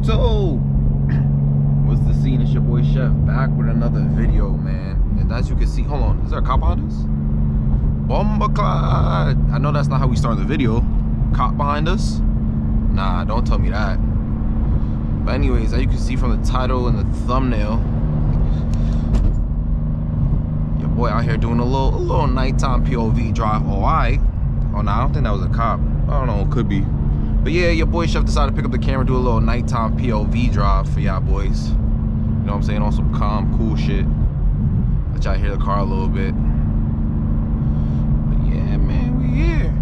YouTube. What's the scene? It's your boy Chef back with another video, man. And as you can see, hold on, is there a cop behind us? Bombaclad. I know that's not how we start the video. Cop behind us? Nah, don't tell me that. But anyways, as you can see from the title and the thumbnail, your boy out here doing a little nighttime POV drive. Oh, no, I don't think that was a cop. I don't know, it could be. But yeah, your boy Chef decided to pick up the camera, do a little nighttime POV drive for y'all boys. You know what I'm saying? On some calm, cool shit. Let y'all hear the car a little bit. But yeah, man, we here.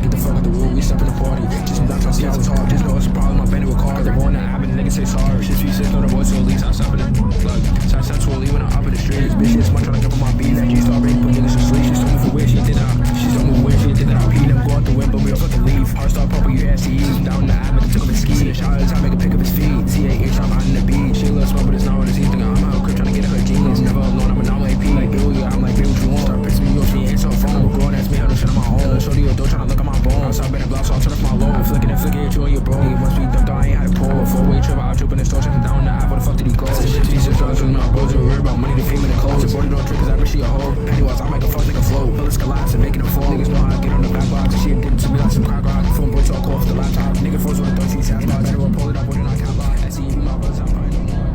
Get the fuck out the room, we step in the party. Just some downtown, see how it's hard. Just know it's a problem, I'm bending with cars. The one that happened, niggas say sorry. Shit, she says, no, the voice, so at least I'm stopping it. Look, sunset swirly when I'm up in the streets. Bitch, it's much trying to get on my beat. That G-Star ready, put niggas to sleep. She's told me for where she did out. She's told me where she did that. He them go out the wind, but we don't fucking leave. Heart start pumping, you ass to ease. Down the avenue, took up his ski. Shout out, I make a pick up his feet. C-A-H, I'm out in the beach. She a little small, but it's not what it's eating. I'm out crib trying to get her jeans. Never alone, I'm a normal AP. Like, Bill, yeah, I'm like, Bill, what you want? Start pissing me off, she ain't so phone. Bro, that's me, I do shit on my own. Shorty, yo, don't trying to look at my bones. Outside, better block, so I'll turn off my low. Flicking it, at you on your bro. You must be dumped, I ain't had to pull. Four-way trip, I'll trip in the store, checking down the app. Where the fuck did he go? Jesus, drugs, with my bros, worried about money, the fame, and the clothes. The body don't trick, cause I bet she a hoe. Anyways, I make a fuck nigga flow. Bullets collapse and making a fall. Niggas know how I get on the back box. And shit getting to me like some crack rock. Phone boy talk off the laptop. Nigga froze with a 13 shots. I better well pull it up when you're not count lock. I see you, my brothers, I'm fine no more.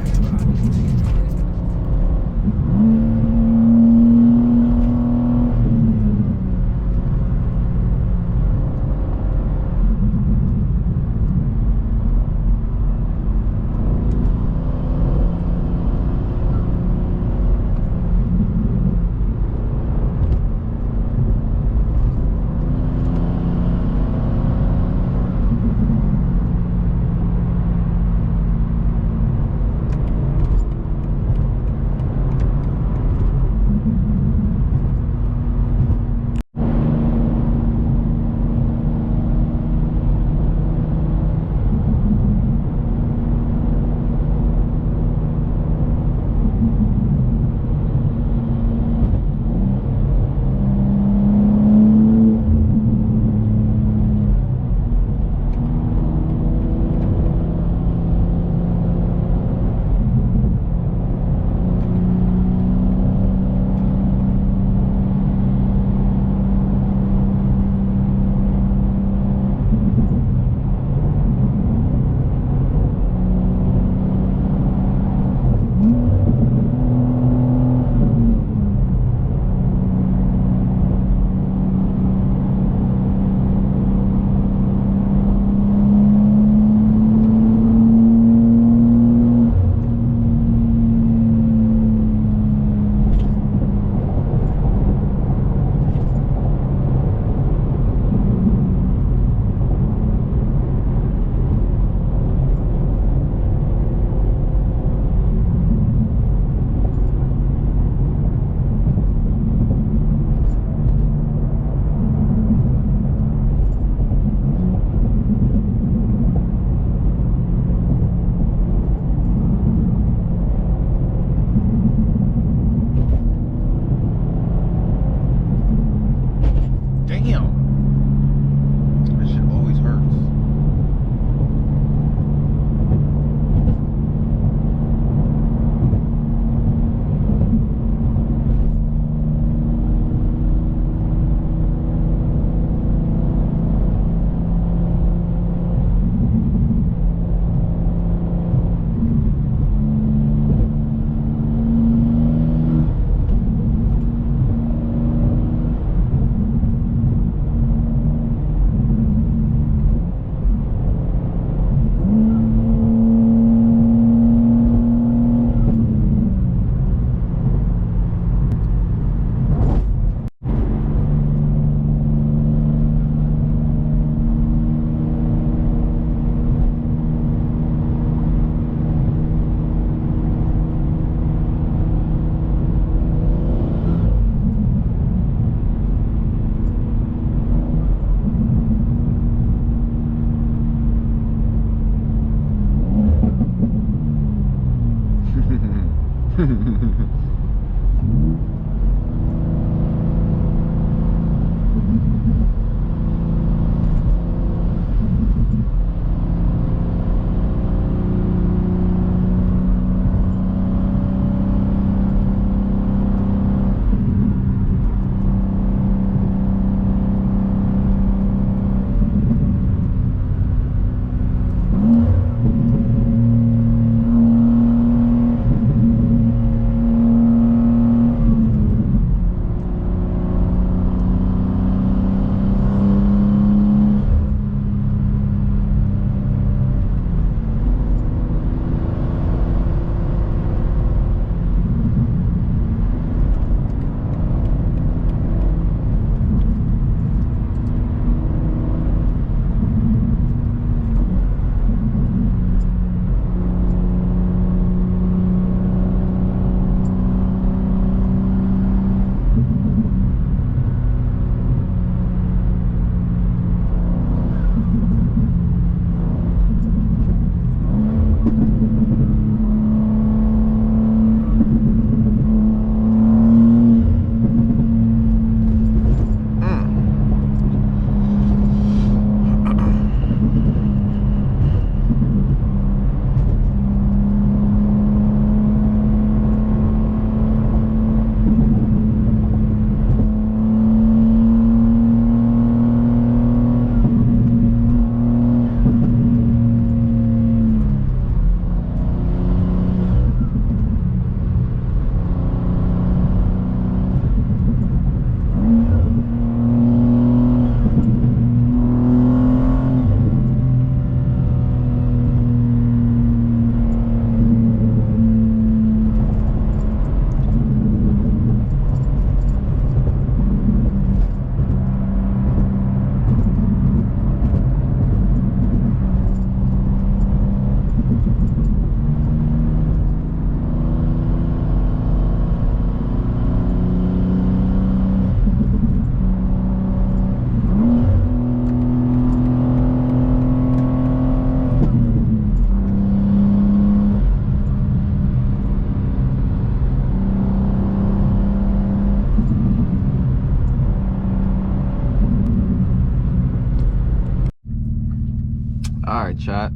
chat.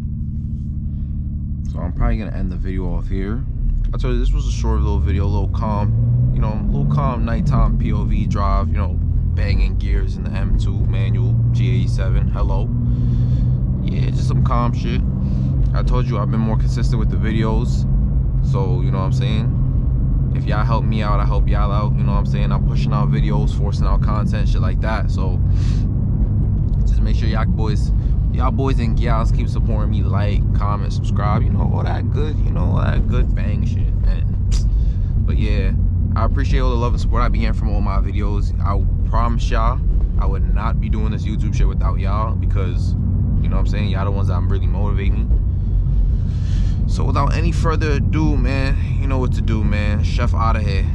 So I'm probably gonna end the video off here. I told you this was a short little video, a little calm, you know, a little calm nighttime POV drive, you know, banging gears in the M2 manual G87. Hello. Yeah, just some calm shit. I told you I've been more consistent with the videos. So, you know what I'm saying? If y'all help me out, I help y'all out. You know what I'm saying? I'm pushing out videos, forcing out content, shit like that. So just make sure y'all boys and gals keep supporting me. Like, comment, subscribe, you know, all that good, you know, all that good bang shit, man. But yeah, I appreciate all the love and support I be getting from all my videos. I promise y'all I would not be doing this YouTube shit without y'all, because, you know what I'm saying, y'all the ones that really motivate me. So without any further ado, man, you know what to do, man. Chef out of here.